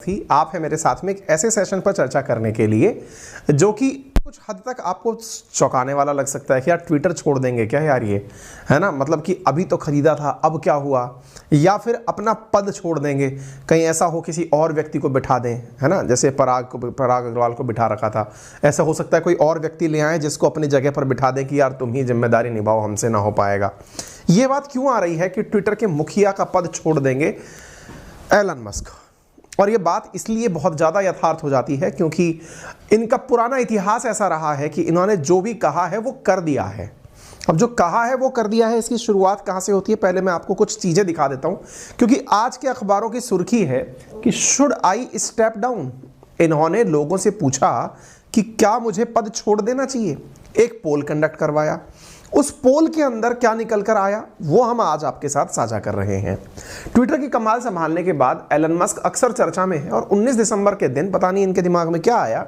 थी, आप है मेरे साथ में एक ऐसे सेशन पर चर्चा करने के लिए जो कि कुछ हद तक आपको चौंकाने वाला लग सकता है कि यार ट्विटर छोड़ देंगे क्या यार, ये है ना, मतलब कि अभी तो खरीदा था अब क्या हुआ, या फिर अपना पद छोड़ देंगे, कहीं ऐसा हो किसी और व्यक्ति को बिठा दें, है ना, जैसे पराग अग्रवाल को बिठा रखा था, ऐसा हो सकता है कोई और व्यक्ति ले आए जिसको अपनी जगह पर बिठा दें कि यार तुम ही जिम्मेदारी निभाओ, हमसे ना हो पाएगा। ये बात क्यों आ रही है कि ट्विटर के मुखिया का पद छोड़ देंगे एलन मस्क, और ये बात इसलिए बहुत ज़्यादा यथार्थ हो जाती है क्योंकि इनका पुराना इतिहास ऐसा रहा है कि इन्होंने जो भी कहा है वो कर दिया है। अब जो कहा है वो कर दिया है, इसकी शुरुआत कहाँ से होती है, पहले मैं आपको कुछ चीज़ें दिखा देता हूँ, क्योंकि आज के अखबारों की सुर्खी है कि शुड आई स्टेप डाउन। इन्होंने लोगों से पूछा कि क्या मुझे पद छोड़ देना चाहिए, एक पोल कंडक्ट करवाया, उस पोल के अंदर क्या निकल कर आया वो हम आज आपके साथ साझा कर रहे हैं। ट्विटर की कमाल संभालने के बाद एलन मस्क अक्सर चर्चा में है, और 19 दिसंबर के दिन पता नहीं इनके दिमाग में क्या आया,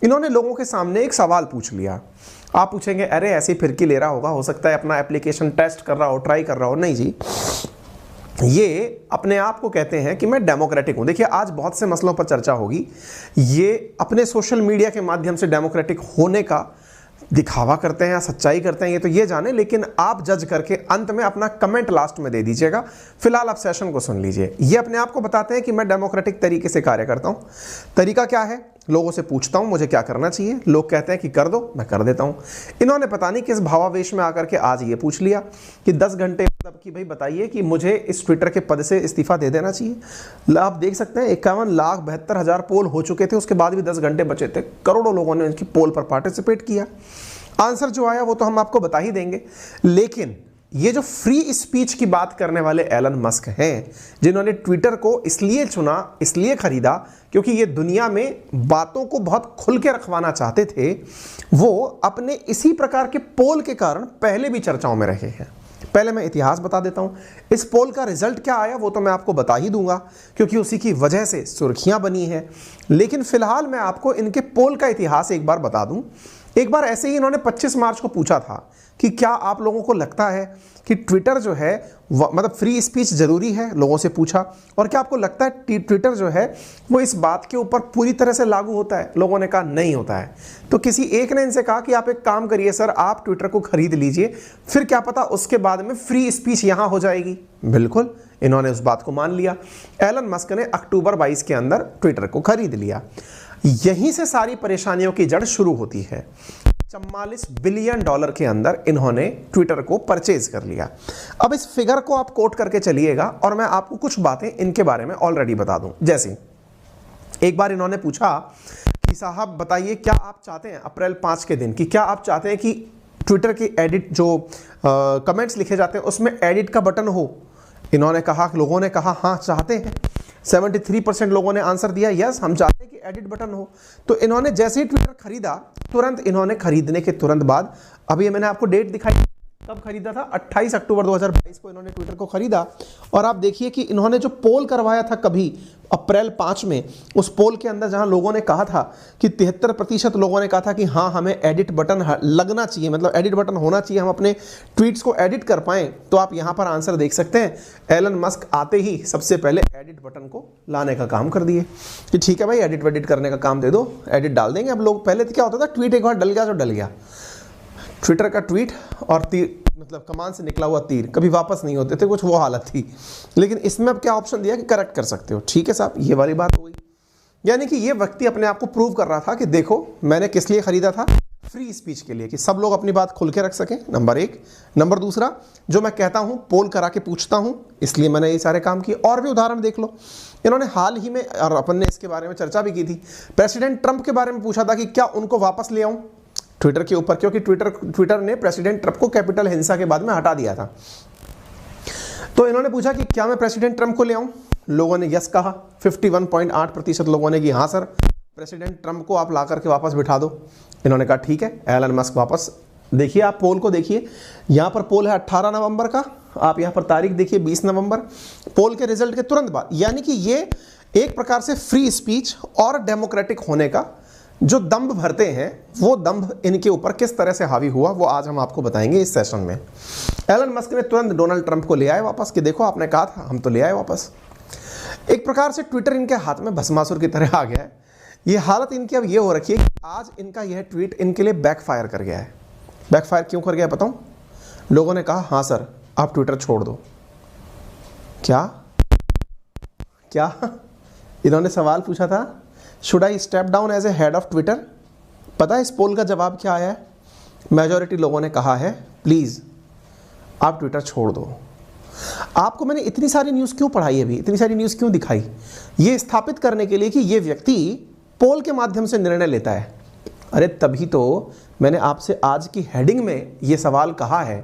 इन्होंने लोगों के सामने एक सवाल पूछ लिया। आप पूछेंगे अरे ऐसी फिरकी ले रहा होगा, हो सकता है अपना एप्लीकेशन टेस्ट कर रहा हो, ट्राई कर रहा हो। नहीं जी, ये अपने आप को कहते हैं कि मैं डेमोक्रेटिक हूं। देखिए आज बहुत से मसलों पर चर्चा होगी, ये अपने सोशल मीडिया के माध्यम से डेमोक्रेटिक होने का दिखावा करते हैं या सच्चाई करते हैं ये तो ये जाने, लेकिन आप जज करके अंत में अपना कमेंट लास्ट में दे दीजिएगा। फिलहाल आप सेशन को सुन लीजिए। ये अपने आप को बताते हैं कि मैं डेमोक्रेटिक तरीके से कार्य करता हूं। तरीका क्या है, लोगों से पूछता हूं मुझे क्या करना चाहिए, लोग कहते हैं कि कर दो, मैं कर देता हूं। इन्होंने पता नहीं किस भावावेश में आकर के आज ये पूछ लिया कि 10 घंटे मतलब कि भाई बताइए कि मुझे इस ट्विटर के पद से इस्तीफा दे देना चाहिए। आप देख सकते हैं 51,72,000 पोल हो चुके थे, उसके बाद भी 10 घंटे बचे थे, करोड़ों लोगों ने इनकी पोल पर पार्टिसिपेट किया। आंसर जो आया वो तो हम आपको बता ही देंगे, लेकिन ये जो फ्री स्पीच की बात करने वाले एलन मस्क हैं, जिन्होंने ट्विटर को इसलिए चुना, इसलिए खरीदा क्योंकि ये दुनिया में बातों को बहुत खुल के रखवाना चाहते थे, वो अपने इसी प्रकार के पोल के कारण पहले भी चर्चाओं में रहे हैं। पहले मैं इतिहास बता देता हूं, इस पोल का रिजल्ट क्या आया वो तो मैं आपको बता ही दूंगा क्योंकि उसी की वजह से सुर्खियां बनी हैं, लेकिन फिलहाल मैं आपको इनके पोल का इतिहास एक बार बता दूं। एक बार ऐसे ही इन्होंने 25 मार्च को पूछा था कि क्या आप लोगों को लगता है कि ट्विटर जो है मतलब फ्री स्पीच जरूरी है, लोगों से पूछा, और क्या आपको लगता है ट्विटर जो है वो इस बात के ऊपर पूरी तरह से लागू होता है। लोगों ने कहा नहीं होता है। तो किसी एक ने इनसे कहा कि आप एक काम करिए सर, आप ट्विटर को खरीद लीजिए, फिर क्या पता उसके बाद में फ्री स्पीच यहां हो जाएगी। बिल्कुल, इन्होंने उस बात को मान लिया। एलन मस्क ने अक्टूबर 22 के अंदर ट्विटर को खरीद लिया। यहीं से सारी परेशानियों की जड़ शुरू होती है। $44 बिलियन के अंदर इन्होंने ट्विटर को परचेज कर लिया। अब इस फिगर को आप कोट करके चलिएगा और मैं आपको कुछ बातें इनके बारे में ऑलरेडी बता दूं। जैसे एक बार इन्होंने पूछा कि साहब बताइए क्या आप चाहते हैं अप्रैल 5 के दिन कि क्या आप चाहते हैं कि ट्विटर की एडिट जो कमेंट्स लिखे जाते हैं उसमें एडिट का बटन हो। इन्होंने कहा, लोगों ने कहा हाँ चाहते हैं। 73% लोगों ने आंसर दिया यस हम चाहते हैं कि एडिट बटन हो। तो इन्होंने जैसे ही ट्विटर खरीदा, तुरंत इन्होंने खरीदने के तुरंत बाद, अभी मैंने आपको डेट दिखाई, कब खरीदा था, 28 अक्टूबर 2022 को इन्होंने ट्विटर को खरीदा। और आप देखिए कि इन्होंने जो पोल करवाया था कभी अप्रैल 5 में, उस पोल के अंदर जहां लोगों ने कहा था कि 73% लोगों ने कहा था कि हाँ हमें एडिट बटन लगना चाहिए, मतलब एडिट बटन होना चाहिए, हम अपने ट्वीट्स को एडिट कर पाएं। तो आप यहां पर आंसर देख सकते हैं, एलन मस्क आते ही सबसे पहले एडिट बटन को लाने का काम कर दिए कि ठीक है भाई एडिट वेडिट करने का काम दे दो, एडिट डाल देंगे। अब लोग, पहले तो क्या होता था, ट्वीट एक बार डल गया तो डल गया, ट्विटर का ट्वीट और तीर मतलब कमान से निकला हुआ तीर कभी वापस नहीं होते थे, कुछ वो हालत थी। लेकिन इसमें अब क्या ऑप्शन दिया कि करेक्ट कर सकते हो। ठीक है साहब, ये वाली बात हो गई। यानी कि ये व्यक्ति अपने आप को प्रूव कर रहा था कि देखो मैंने किस लिए खरीदा था, फ्री स्पीच के लिए, कि सब लोग अपनी बात खुल के रख सकें, नंबर 1। नंबर दूसरा, जो मैं कहता हूं पोल करा के पूछता हूं, इसलिए मैंने ये सारे काम किए। और भी उदाहरण देख लो, इन्होंने हाल ही में, और अपन ने इसके बारे में चर्चा भी की थी, प्रेसिडेंट ट्रंप के बारे में पूछा था कि क्या उनको वापस ले आऊं ट्विटर के ऊपर, क्योंकि ट्विटर ने प्रेसिडेंट ट्रंप को कैपिटल हिंसा के बाद में हटा दिया था। तो इन्होंने पूछा कि क्या मैं प्रेसिडेंट ट्रंप को ले आऊं, लोगों ने यस कहा, 51.8% लोगों ने कि हाँ सर प्रेसिडेंट ट्रंप को आप ला करके वापस बिठा दो। इन्होंने कहा ठीक है, एलन मस्क वापस। देखिए आप पोल को देखिए, यहाँ पर पोल है 18 नवंबर का, आप यहाँ पर तारीख देखिए 20 नवंबर, पोल के रिजल्ट के तुरंत बाद। यानी कि ये एक प्रकार से फ्री स्पीच और डेमोक्रेटिक होने का जो दंभ भरते हैं, वो दंभ इनके ऊपर किस तरह से हावी हुआ वो आज हम आपको बताएंगे इस सेशन में। एलन मस्क ने तुरंत डोनाल्ड ट्रंप को ले आए वापस कि देखो आपने कहा था, हम तो ले आए वापस। एक प्रकार से ट्विटर इनके हाथ में भस्मासुर की तरह आ गया है। ये हालत इनकी अब ये हो रखी है कि आज इनका यह ट्वीट इनके लिए बैकफायर कर गया है। बैकफायर क्यों कर गया बताऊं? लोगों ने कहा हाँ सर आप ट्विटर छोड़ दो। क्या क्या इन्होंने सवाल पूछा था, should I step down as a head of Twitter? पता है इस पोल का जवाब क्या आया है? मेजॉरिटी लोगों ने कहा है प्लीज़ आप ट्विटर छोड़ दो। आपको मैंने इतनी सारी न्यूज़ क्यों पढ़ाई, अभी इतनी सारी न्यूज़ क्यों दिखाई? ये स्थापित करने के लिए कि ये व्यक्ति पोल के माध्यम से निर्णय लेता है। अरे तभी तो मैंने आपसे आज की हेडिंग में ये सवाल कहा है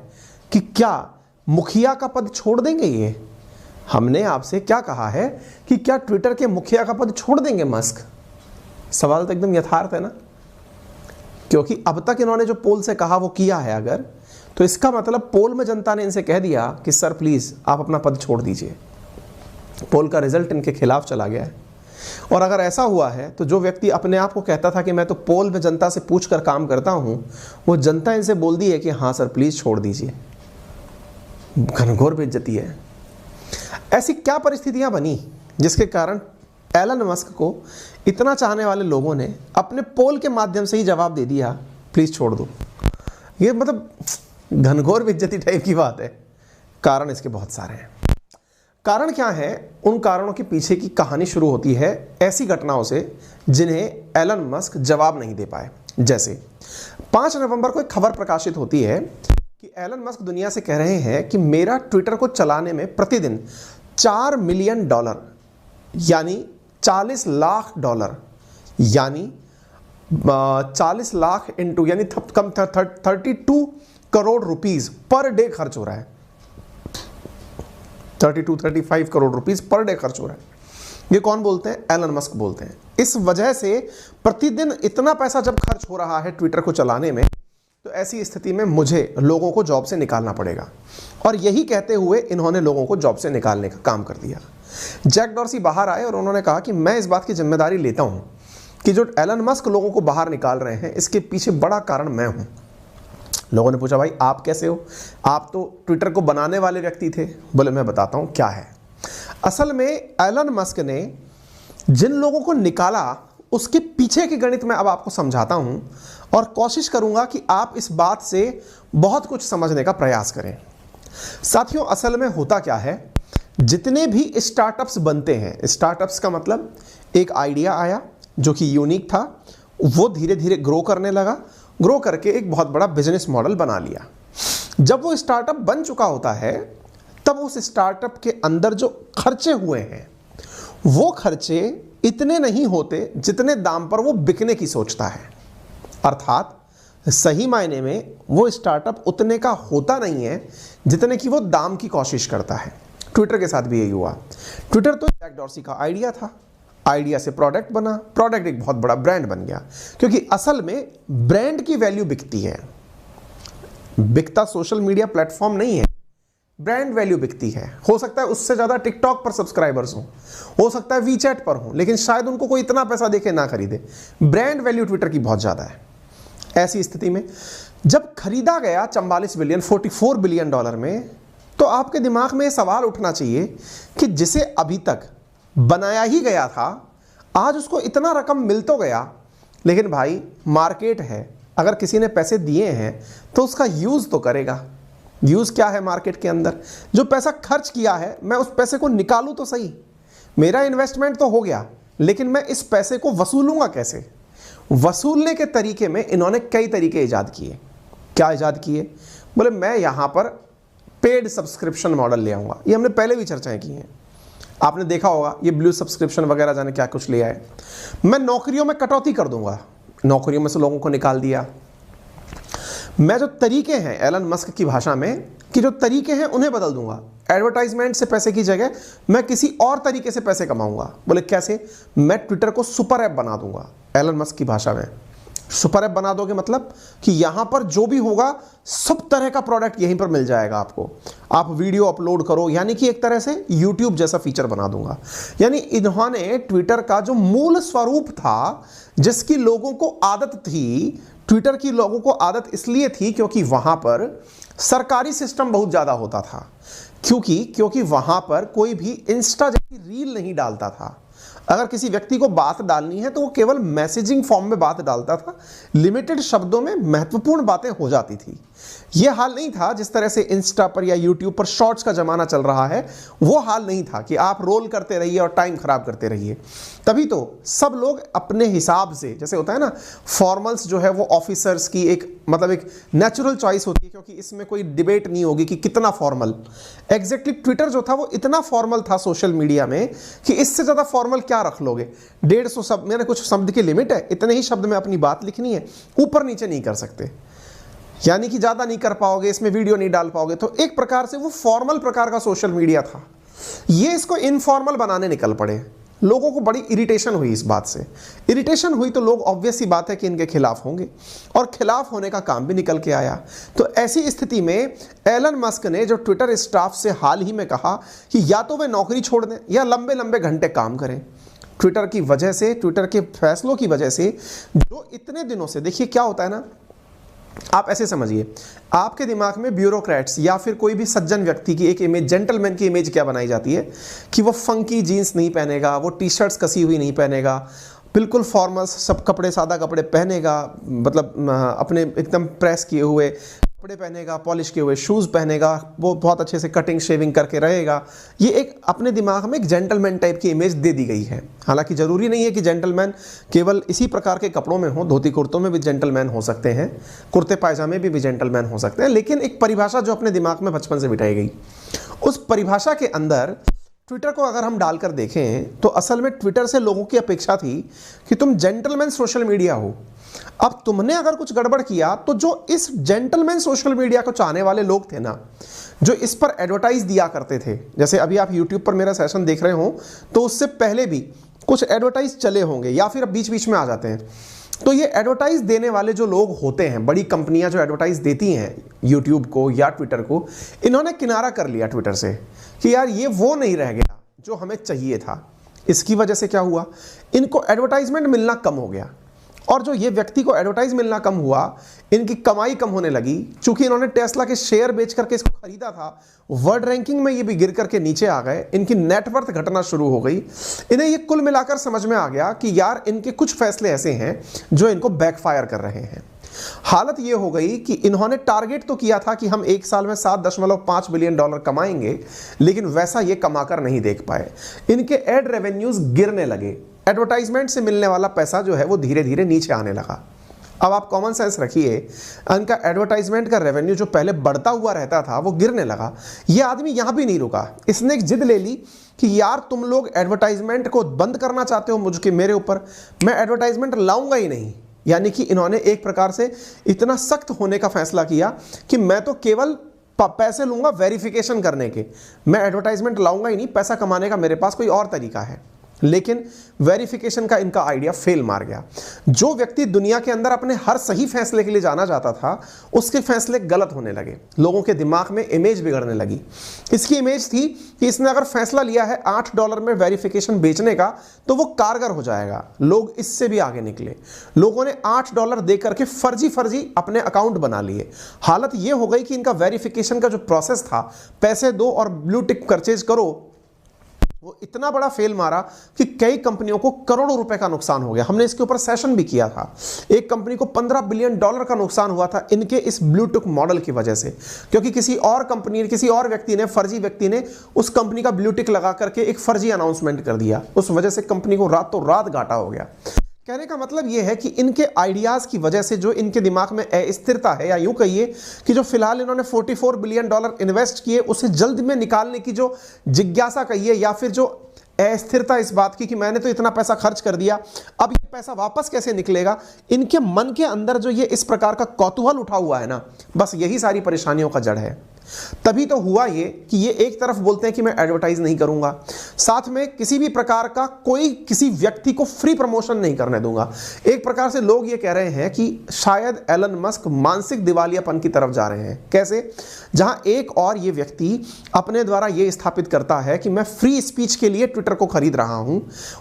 कि क्या मुखिया का पद छोड़ देंगे ये? हमने आपसे क्या कहा है कि क्या ट्विटर के मुखिया का पद छोड़ देंगे मस्क? सवाल तो एकदम यथार्थ है ना, क्योंकि अब तक इन्होंने जो पोल से कहा वो किया है अगर, तो इसका मतलब पोल में जनता ने इनसे कह दिया कि सर प्लीज़ आप अपना पद छोड़ दीजिए। पोल का रिजल्ट इनके खिलाफ चला गया है। और अगर ऐसा हुआ है तो जो व्यक्ति अपने आप को कहता था कि मैं तो पोल में जनता से पूछ कर काम करता हूं, वो जनता इनसे बोल दी है कि हाँ सर प्लीज़ छोड़ दीजिए। घनघोर बेइज्जती है। ऐसी क्या परिस्थितियां बनी जिसके कारण एलन मस्क को इतना चाहने वाले लोगों ने अपने पोल के माध्यम से ही जवाब दे दिया प्लीज़ छोड़ दो? ये मतलब घनघोर बेइज्जती टाइप की बात है। कारण इसके बहुत सारे हैं। कारण क्या है? उन कारणों के पीछे की कहानी शुरू होती है ऐसी घटनाओं से जिन्हें एलन मस्क जवाब नहीं दे पाए। जैसे 5 नवंबर को एक खबर प्रकाशित होती है कि एलन मस्क दुनिया से कह रहे हैं कि मेरा ट्विटर को चलाने में प्रतिदिन $4 मिलियन यानी $40 लाख यानी 40 लाख इंटू यानी कम 32 करोड़ रुपीस पर डे खर्च हो रहा है। 32-35 करोड़ रुपीस पर डे खर्च हो रहा है। ये कौन बोलते हैं? एलन मस्क बोलते हैं। इस वजह से प्रतिदिन इतना पैसा जब खर्च हो रहा है ट्विटर को चलाने में, तो ऐसी स्थिति में मुझे लोगों को जॉब से निकालना पड़ेगा। और यही कहते हुए इन्होंने लोगों को जॉब से निकालने का काम कर दिया। जैक डॉर्सी बाहर आए और उन्होंने कहा कि मैं इस बात की जिम्मेदारी लेता हूं कि जो एलन मस्क लोगों को बाहर निकाल रहे हैं इसके पीछे बड़ा कारण मैं हूं। लोगों ने पूछा भाई आप कैसे हो? आप तो ट्विटर को बनाने वाले व्यक्ति थे। बोले मैं बताता हूं क्या है। असल में एलन मस्क ने जिन लोगों को निकाला उसके पीछे की गणित मैं अब आपको समझाता हूं और कोशिश करूंगा कि आप इस बात से बहुत कुछ समझने का प्रयास करें। साथियों असल में होता क्या है, जितने भी स्टार्टअप्स बनते हैं, स्टार्टअप्स का मतलब एक आइडिया आया जो कि यूनिक था, वो धीरे धीरे ग्रो करने लगा, ग्रो करके एक बहुत बड़ा बिजनेस मॉडल बना लिया। जब वो स्टार्टअप बन चुका होता है तब उस स्टार्टअप के अंदर जो खर्चे हुए हैं वो खर्चे इतने नहीं होते जितने दाम पर वो बिकने की सोचता है। अर्थात सही मायने में वो स्टार्टअप उतने का होता नहीं है जितने की वो दाम की कोशिश करता है। ट्विटर के साथ भी यही हुआ। ट्विटर तो जैक डॉर्सी का आइडिया था, आइडिया से प्रोडक्ट बना, प्रोडक्ट एक बहुत बड़ा ब्रांड बन गया। क्योंकि असल में ब्रांड की वैल्यू बिकती है, बिकता सोशल मीडिया प्लेटफॉर्म नहीं है, ब्रांड वैल्यू बिकती है। हो सकता है उससे ज़्यादा टिकटॉक पर सब्सक्राइबर्स हो सकता है वीचैट पर हो, लेकिन शायद उनको कोई इतना पैसा देके ना खरीदे। ब्रांड वैल्यू ट्विटर की बहुत ज़्यादा है। ऐसी स्थिति में जब खरीदा गया 44 बिलियन डॉलर में, तो आपके दिमाग में सवाल उठना चाहिए कि जिसे अभी तक बनाया ही गया था, आज उसको इतना रकम मिल तो गया, लेकिन भाई मार्केट है, अगर किसी ने पैसे दिए हैं तो उसका यूज़ तो करेगा। यूज़ क्या है मार्केट के अंदर? जो पैसा खर्च किया है मैं उस पैसे को निकालूं तो सही। मेरा इन्वेस्टमेंट तो हो गया, लेकिन मैं इस पैसे को वसूलूंगा कैसे? वसूलने के तरीके में इन्होंने कई तरीके ईजाद किए। क्या ईजाद किए? बोले मैं यहाँ पर पेड सब्सक्रिप्शन मॉडल ले आऊँगा। ये हमने पहले भी चर्चाएं की हैं, आपने देखा होगा। ये ब्लू सब्सक्रिप्शन वगैरह जाने क्या कुछ ले आए। मैं नौकरियों में कटौती कर दूंगा, नौकरियों में से लोगों को निकाल दिया। मैं जो तरीके हैं एलन मस्क की भाषा में कि जो तरीके हैं उन्हें बदल दूंगा। एडवर्टाइजमेंट से पैसे की जगह मैं किसी और तरीके से पैसे कमाऊंगा। बोले कैसे? मैं ट्विटर को सुपर ऐप बना दूंगा। एलन मस्क की भाषा में सुपर ऐप बना दोगे मतलब कि यहां पर जो भी होगा सब तरह का प्रोडक्ट यहीं पर मिल जाएगा आपको। आप वीडियो अपलोड करो, यानी कि एक तरह से यूट्यूब जैसा फीचर बना दूंगा। यानी इन्होंने ट्विटर का जो मूल स्वरूप था, जिसकी लोगों को आदत थी, ट्विटर की लोगों को आदत इसलिए थी क्योंकि वहां पर सरकारी सिस्टम बहुत ज़्यादा होता था क्योंकि वहां पर कोई भी इंस्टा जैसी रील नहीं डालता था। अगर किसी व्यक्ति को बात डालनी है तो वो केवल मैसेजिंग फॉर्म में बात डालता था, लिमिटेड शब्दों में महत्वपूर्ण बातें हो जाती थी। यह हाल नहीं था जिस तरह से इंस्टा पर या यूट्यूब पर शॉर्ट्स का जमाना चल रहा है, वो हाल नहीं था कि आप रोल करते रहिए और टाइम खराब करते रहिए। तभी तो सब लोग अपने हिसाब से, जैसे होता है ना, फॉर्मल्स जो है वो ऑफिसर्स की एक मतलब एक नेचुरल चॉइस होती है, क्योंकि इसमें कोई डिबेट नहीं होगी कि कितना फॉर्मल। एग्जैक्टली ट्विटर जो था वो इतना फॉर्मल था सोशल मीडिया में कि इससे ज़्यादा फॉर्मल क्या रख लोगे। 150 शब्द, मैंने कुछ शब्द की लिमिट है, इतने ही शब्द में अपनी बात लिखनी है, ऊपर नीचे नहीं कर सकते, यानी कि ज़्यादा नहीं कर पाओगे, इसमें वीडियो नहीं डाल पाओगे। तो एक प्रकार से वो फॉर्मल प्रकार का सोशल मीडिया था। ये इसको इनफॉर्मल बनाने निकल पड़े। लोगों को बड़ी इरिटेशन हुई इस बात से। इरिटेशन हुई तो लोग ऑब्वियस सी बात है कि इनके खिलाफ होंगे, और खिलाफ होने का काम भी निकल के आया। तो ऐसी स्थिति में एलन मस्क ने जो ट्विटर स्टाफ से हाल ही में कहा कि या तो वे नौकरी छोड़ दें या लंबे लंबे घंटे काम करें। ट्विटर की वजह से, ट्विटर के फैसलों की वजह से, जो इतने दिनों से, देखिए क्या होता है ना, आप ऐसे समझिए, आपके दिमाग में ब्यूरोक्रेट्स या फिर कोई भी सज्जन व्यक्ति की एक इमेज, जेंटलमैन की इमेज क्या बनाई जाती है कि वो फंकी जीन्स नहीं पहनेगा, वो टी शर्ट्स कसी हुई नहीं पहनेगा, बिल्कुल फॉर्मल्स सब कपड़े, सादा कपड़े पहनेगा, मतलब अपने एकदम प्रेस किए हुए कपड़े पहनेगा, पॉलिश किए हुए शूज़ पहनेगा, वो बहुत अच्छे से कटिंग शेविंग करके रहेगा। ये एक अपने दिमाग में एक जेंटलमैन टाइप की इमेज दे दी गई है। हालांकि ज़रूरी नहीं है कि जेंटलमैन केवल इसी प्रकार के कपड़ों में हो, धोती कुर्तों में भी जेंटलमैन हो सकते हैं, कुर्ते पायजामे भी जेंटलमैन हो सकते हैं, लेकिन एक परिभाषा जो अपने दिमाग में बचपन से बिठाई गई, उस परिभाषा के अंदर ट्विटर को अगर हम डालकर देखें तो असल में ट्विटर से लोगों की अपेक्षा थी कि तुम जेंटलमैन सोशल मीडिया हो। अब तुमने अगर कुछ गड़बड़ किया तो जो इस जेंटलमैन सोशल मीडिया को चाहने वाले लोग थे ना, जो इस पर एडवर्टाइज दिया करते थे, जैसे अभी आप यूट्यूब पर मेरा सेशन देख रहे हो तो उससे पहले भी कुछ एडवर्टाइज चले होंगे या फिर अब बीच बीच में आ जाते हैं। तो ये एडवर्टाइज देने वाले जो लोग होते हैं, बड़ी कंपनियां जो एडवर्टाइज देती हैं यूट्यूब को या ट्विटर को, इन्होंने किनारा कर लिया ट्विटर से कि यार ये वो नहीं रह गया जो हमें चाहिए था। इसकी वजह से क्या हुआ, इनको एडवर्टाइजमेंट मिलना कम हो गया, और जो ये व्यक्ति को एडवर्टाइज मिलना कम हुआ, इनकी कमाई कम होने लगी। चूंकि इन्होंने टेस्ला के शेयर बेच करके इसको खरीदा था, वर्ल्ड रैंकिंग में ये भी गिर करके नीचे आ गए, इनकी नेटवर्थ घटना शुरू हो गई। इन्हें ये कुल मिलाकर समझ में आ गया कि यार इनके कुछ फैसले ऐसे हैं जो इनको बैकफायर कर रहे हैं। हालत ये हो गई कि इन्होंने टारगेट तो किया था कि हम एक साल में $7.5 बिलियन कमाएंगे, लेकिन वैसा ये कमाकर नहीं देख पाए। इनके एड रेवेन्यूज गिरने लगे, एडवर्टाइजमेंट से मिलने वाला पैसा जो है वो धीरे धीरे नीचे आने लगा। अब आप कॉमन सेंस रखिए, इनका एडवर्टाइजमेंट का रेवेन्यू जो पहले बढ़ता हुआ रहता था वो गिरने लगा। ये आदमी यहां भी नहीं रुका, इसने एक जिद ले ली कि यार तुम लोग एडवर्टाइजमेंट को बंद करना चाहते हो मुझके मेरे ऊपर, मैं एडवर्टाइजमेंट लाऊंगा ही नहीं। यानी कि इन्होंने एक प्रकार से इतना सख्त होने का फैसला किया कि मैं तो केवल पैसे लूंगा वेरिफिकेशन करने के, मैं एडवर्टाइजमेंट लाऊंगा ही नहीं, पैसा कमाने का मेरे पास कोई और तरीका है। लेकिन वेरिफिकेशन का इनका आइडिया फेल मार गया। जो व्यक्ति दुनिया के अंदर अपने हर सही फैसले के लिए जाना जाता था, उसके फैसले गलत होने लगे, लोगों के दिमाग में इमेज बिगड़ने लगी। इसकी इमेज थी कि इसने अगर फैसला लिया है $8 में वेरिफिकेशन बेचने का तो वो कारगर हो जाएगा। लोग इससे भी आगे निकले, लोगों ने $8 दे करके फर्जी अपने अकाउंट बना लिए। हालत ये हो गई कि इनका वेरिफिकेशन का जो प्रोसेस था, पैसे दो और ब्लू टिक परचेज करो, वो इतना बड़ा फेल मारा कि कई कंपनियों को करोड़ों रुपए का नुकसान हो गया। हमने इसके ऊपर सेशन भी किया था। एक कंपनी को $15 बिलियन का नुकसान हुआ था इनके इस ब्लूटिक मॉडल की वजह से, क्योंकि किसी और कंपनी, किसी और व्यक्ति ने, फर्जी व्यक्ति ने उस कंपनी का ब्लूटिक लगा करके एक फर्जी अनाउंसमेंट कर दिया। उस वजह से कंपनी को रातों रात घाटा हो गया। कहने का मतलब यह है कि इनके आइडियाज़ की वजह से जो इनके दिमाग में अस्थिरता है, या यूं कहिए कि जो फिलहाल इन्होंने $44 बिलियन इन्वेस्ट किए, उसे जल्द में निकालने की जो जिज्ञासा कहिए, या फिर जो अस्थिरता इस बात की कि मैंने तो इतना पैसा खर्च कर दिया, अब ये पैसा वापस कैसे निकलेगा, इनके मन के अंदर जो ये इस प्रकार का कौतूहल उठा हुआ है ना, बस यही सारी परेशानियों का जड़ है। तभी तो हुआ ये कि ये एक तरफ बोलते हैं कि मैं एडवर्टाइज नहीं करूंगा, साथ में किसी भी प्रकार का कोई किसी व्यक्ति को फ्री प्रमोशन नहीं करने दूंगा। एक प्रकार से लोग ये कह रहे हैं कि शायद एलन मस्क मानसिक दिवालियापन की तरफ जा रहे हैं। कैसे? जहां एक और ये व्यक्ति अपने द्वारा ये स्थापित करता है कि मैं फ्री स्पीच के लिए ट्विटर को खरीद रहा हूं,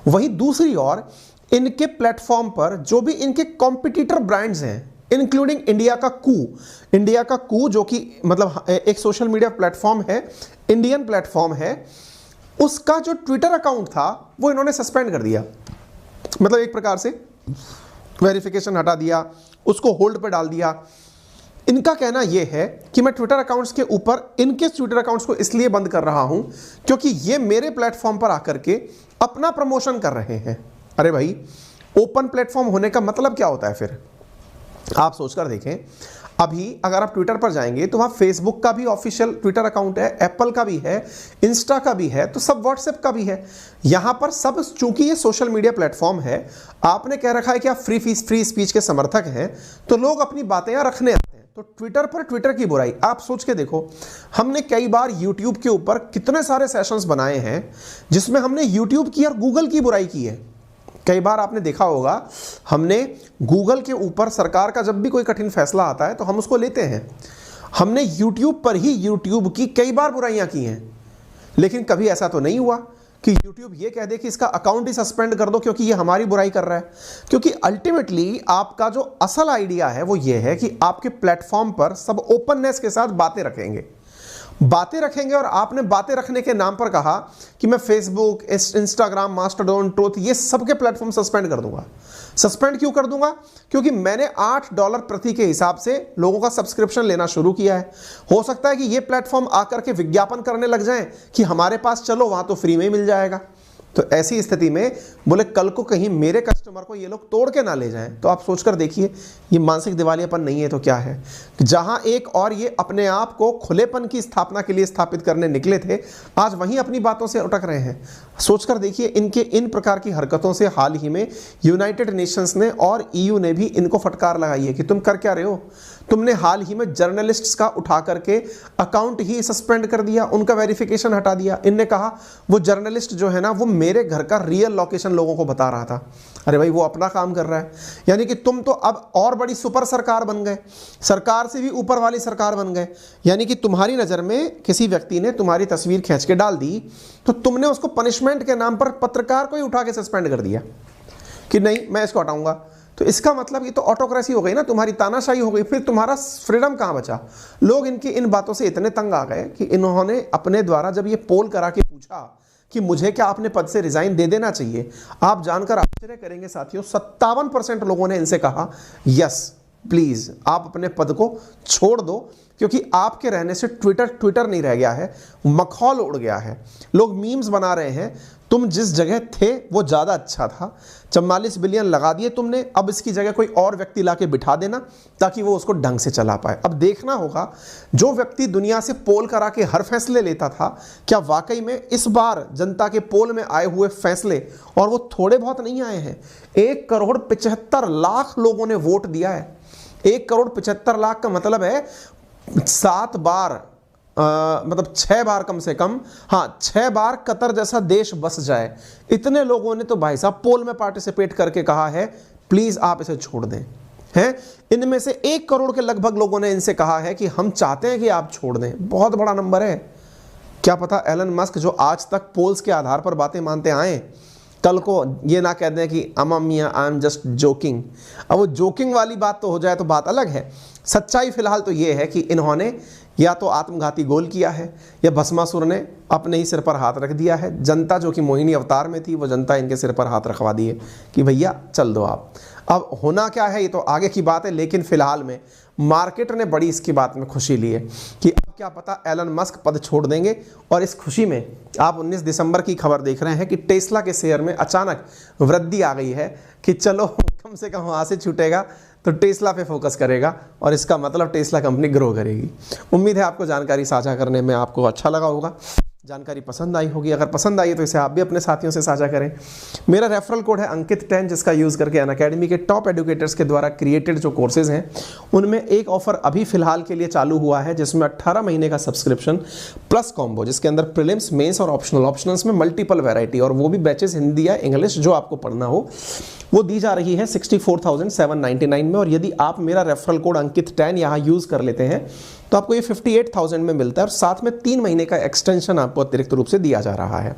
वहीं दूसरी ओर इनके प्लेटफॉर्म पर जो भी इनके कॉम्पिटिटर ब्रांड्स हैं, इंक्लूडिंग इंडिया का कू जो कि मतलब एक सोशल मीडिया प्लेटफॉर्म है, इंडियन प्लेटफॉर्म है, उसका जो ट्विटर अकाउंट था वो इन्होंने सस्पेंड कर दिया। मतलब एक प्रकार से वेरिफिकेशन हटा दिया, उसको होल्ड पे डाल दिया। इनका कहना यह है कि मैं ट्विटर अकाउंट्स के ऊपर इनके ट्विटर अकाउंट्स को इसलिए बंद कर रहा हूं क्योंकि ये मेरे प्लेटफॉर्म पर आकर के अपना प्रमोशन कर रहे हैं। अरे भाई, ओपन प्लेटफॉर्म होने का मतलब क्या होता है फिर? आप सोचकर देखें, अभी अगर आप ट्विटर पर जाएंगे तो वहाँ फेसबुक का भी ऑफिशियल ट्विटर अकाउंट है, एप्पल का भी है, इंस्टा का भी है, तो सब व्हाट्सएप का भी है। यहाँ पर सब, चूंकि ये सोशल मीडिया प्लेटफॉर्म है, आपने कह रखा है कि आप फ्री स्पीच के समर्थक हैं, तो लोग अपनी बातें यहाँ रखने आते हैं। तो ट्विटर पर ट्विटर की बुराई आप सोच के देखो। हमने कई बार यूट्यूब के ऊपर कितने सारे सेशंस बनाए हैं जिसमें हमने यूट्यूब की और गूगल की बुराई की है। कई बार आपने देखा होगा, हमने गूगल के ऊपर सरकार का जब भी कोई कठिन फैसला आता है तो हम उसको लेते हैं। हमने यूट्यूब पर ही यूट्यूब की कई बार बुराइयां की हैं, लेकिन कभी ऐसा तो नहीं हुआ कि यूट्यूब ये कह दे कि इसका अकाउंट ही सस्पेंड कर दो क्योंकि ये हमारी बुराई कर रहा है। क्योंकि अल्टीमेटली आपका जो असल आइडिया है वो ये है कि आपके प्लेटफॉर्म पर सब ओपननेस के साथ बातें रखेंगे और आपने बातें रखने के नाम पर कहा कि मैं फेसबुक, इंस्टाग्राम, मास्टरडोन, ट्रूथ, ये सबके प्लेटफॉर्म सस्पेंड कर दूंगा। सस्पेंड क्यों कर दूंगा? क्योंकि मैंने $8 प्रति के हिसाब से लोगों का सब्सक्रिप्शन लेना शुरू किया है। हो सकता है कि ये प्लेटफॉर्म आकर के विज्ञापन करने लग जाएं कि हमारे पास चलो, वहां तो फ्री में ही मिल जाएगा। तो ऐसी स्थिति में बोले कल को कहीं मेरे कस्टमर को ये लोग तोड़ के ना ले जाएं, तो आप सोचकर देखिए, ये मानसिक दिवालियापन नहीं है तो क्या है? जहां एक और ये अपने आप को खुलेपन की स्थापना के लिए स्थापित करने निकले थे, आज वहीं अपनी बातों से अटक रहे हैं। सोचकर देखिए, इनके इन प्रकार की हरकतों से हाल ही में यूनाइटेड नेशंस ने और EU ने भी इनको फटकार लगाई है कि तुम कर क्या रहे हो। तुमने हाल ही में जर्नलिस्ट्स का उठा करके अकाउंट ही सस्पेंड कर दिया, उनका वेरिफिकेशन हटा दिया। इनने कहा वो जर्नलिस्ट जो है ना, वो मेरे घर का रियल लोकेशन लोगों को बता रहा था। अरे भाई, वो अपना काम कर रहा है। यानी कि तुम तो अब और बड़ी सुपर सरकार बन गए, सरकार से भी ऊपर वाली सरकार बन गए। यानी कि तुम्हारी नज़र में किसी व्यक्ति ने तुम्हारी तस्वीर खींच के डाल दी तो तुमने उसको पनिशमेंट के नाम पर पत्रकार को ही उठा के सस्पेंड कर दिया कि नहीं, मैं इसको हटाऊंगा। तो इसका मतलब ये तो ऑटोक्रेसी हो गई ना, तुम्हारी तानाशाही हो गई। फिर तुम्हारा फ्रीडम कहाँ बचा? लोग इनकी इन बातों से इतने तंग आ गए कि इन्होंने अपने द्वारा जब ये पोल करा के पूछा कि मुझे क्या अपने पद से रिजाइन दे देना चाहिए, आप जानकर आश्चर्य करेंगे साथियों, 57% लोगों ने इनसे कहा यस प्लीज आप अपने पद को छोड़ दो, क्योंकि आपके रहने से ट्विटर नहीं रह गया है, मखौल उड़ गया है। लोग मीम्स बना रहे हैं, तुम जिस जगह थे वो ज़्यादा अच्छा था, 44 बिलियन लगा दिए तुमने, अब इसकी जगह कोई और व्यक्ति लाके बिठा देना ताकि वो उसको ढंग से चला पाए। अब देखना होगा, जो व्यक्ति दुनिया से पोल करा के हर फैसले लेता था, क्या वाकई में इस बार जनता के पोल में आए हुए फैसले, और वो थोड़े बहुत नहीं आए हैं, 1,75,00,000 लोगों ने वोट दिया है। 1,75,00,000 का मतलब है 7 बार मतलब 6 बार कम से कम, हाँ 6 बार कतर जैसा देश बस जाए। इतने लोगों ने तो भाई साहब पोल में पार्टिसिपेट करके कहा है प्लीज आप इसे छोड़ दें। हैं, इनमें से 1 करोड़ के लगभग लोगों ने इनसे कहा है कि हम चाहते हैं कि आप छोड़ दें। बहुत बड़ा नंबर है। क्या पता एलन मस्क, जो आज तक पोल्स के आधार पर बातें मानते आए, कल को ये ना कह दें कि अम्मा मियाँ आई एम जस्ट जोकिंग। अब वो जोकिंग वाली बात तो हो जाए तो बात अलग है। सच्चाई फिलहाल तो ये है कि इन्होंने या तो आत्मघाती गोल किया है या भस्मासुर ने अपने ही सिर पर हाथ रख दिया है। जनता जो कि मोहिनी अवतार में थी, वो जनता इनके सिर पर हाथ रखवा दी है कि भैया चल दो आप। अब होना क्या है ये तो आगे की बात है, लेकिन फिलहाल में मार्केट ने बड़ी इसकी बात में खुशी ली है कि अब क्या पता एलन मस्क पद छोड़ देंगे। और इस खुशी में आप 19 दिसंबर की खबर देख रहे हैं कि टेस्ला के शेयर में अचानक वृद्धि आ गई है कि चलो कम से कम वहाँ से छूटेगा तो टेस्ला पे फोकस करेगा, और इसका मतलब टेस्ला कंपनी ग्रो करेगी। उम्मीद है आपको जानकारी साझा करने में आपको अच्छा लगा होगा, जानकारी पसंद आई होगी। अगर पसंद आई है तो इसे आप भी अपने साथियों से साझा करें। मेरा रेफरल कोड है अंकित10, जिसका यूज़ करके अनअकैडमी के टॉप एडुकेटर्स के द्वारा क्रिएटेड जो कोर्सेज हैं उनमें एक ऑफर अभी फिलहाल के लिए चालू हुआ है, जिसमें 18 महीने का सब्सक्रिप्शन प्लस कॉम्बो, जिसके अंदर प्रीलिम्स, मेंस और ऑप्शनल्स में मल्टीपल वैरायटी, और वो भी बैचेस हिंदी या इंग्लिश जो आपको पढ़ना हो, वो दी जा रही है 64,799 में। और यदि आप मेरा रेफरल कोड अंकित10 यहाँ यूज़ कर लेते हैं तो आपको ये 58,000 में मिलता है, और साथ में 3 महीने का एक्सटेंशन आपको अतिरिक्त रूप से दिया जा रहा है।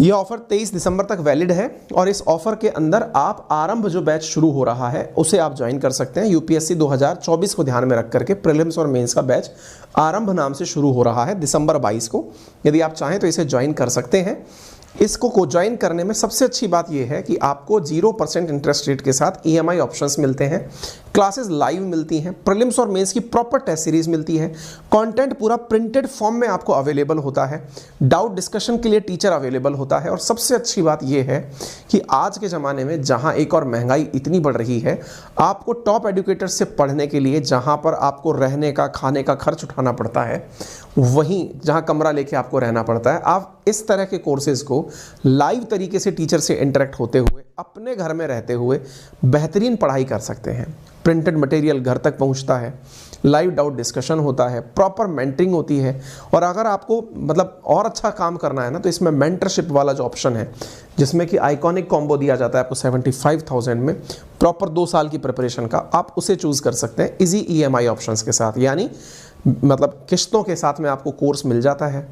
यह ऑफर 23 दिसंबर तक वैलिड है और इस ऑफर के अंदर आप आरंभ जो बैच शुरू हो रहा है उसे आप ज्वाइन कर सकते हैं। यूपीएससी 2024 को ध्यान में रख करके प्रीलिम्स और मेंस का बैच आरंभ नाम से शुरू हो रहा है दिसंबर 22 को। यदि आप चाहें तो इसे ज्वाइन कर सकते हैं। इसको को ज्वाइन करने में सबसे अच्छी बात यह है कि आपको 0% इंटरेस्ट रेट के साथ EMI ऑप्शंस मिलते हैं, क्लासेस लाइव मिलती हैं, प्रीलिम्स और मेंस की प्रॉपर टेस्ट सीरीज मिलती है, कंटेंट पूरा प्रिंटेड फॉर्म में आपको अवेलेबल होता है, डाउट डिस्कशन के लिए टीचर अवेलेबल होता है और सबसे अच्छी बात यह है कि आज के ज़माने में जहां एक और महंगाई इतनी बढ़ रही है, आपको टॉप एडुकेटर्स से पढ़ने के लिए जहां पर आपको रहने का खाने का खर्च उठाना पड़ता है, वहीं जहां कमरा लेके आपको रहना पड़ता है, आप इस तरह के कोर्सेज को लाइव तरीके से टीचर से इंटरेक्ट होते हुए अपने घर में रहते हुए बेहतरीन पढ़ाई कर सकते हैं। प्रिंटेड मटेरियल घर तक पहुंचता है, लाइव डाउट डिस्कशन होता है, प्रॉपर मेंटरिंग होती है और अगर आपको मतलब और अच्छा काम करना है ना तो इसमें मेंटरशिप वाला जो ऑप्शन है जिसमें कि आइकॉनिक कॉम्बो दिया जाता है आपको 75,000 में प्रॉपर 2 साल की प्रिपरेशन का, आप उसे चूज़ कर सकते हैं इजी EMI ऑप्शंस के साथ, यानी मतलब किस्तों के साथ में आपको कोर्स मिल जाता है।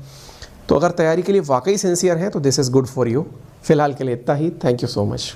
तो अगर तैयारी के लिए वाकई सिंसियर हैं तो this is good for you. फिलहाल के लिए इतना ही। Thank you so much.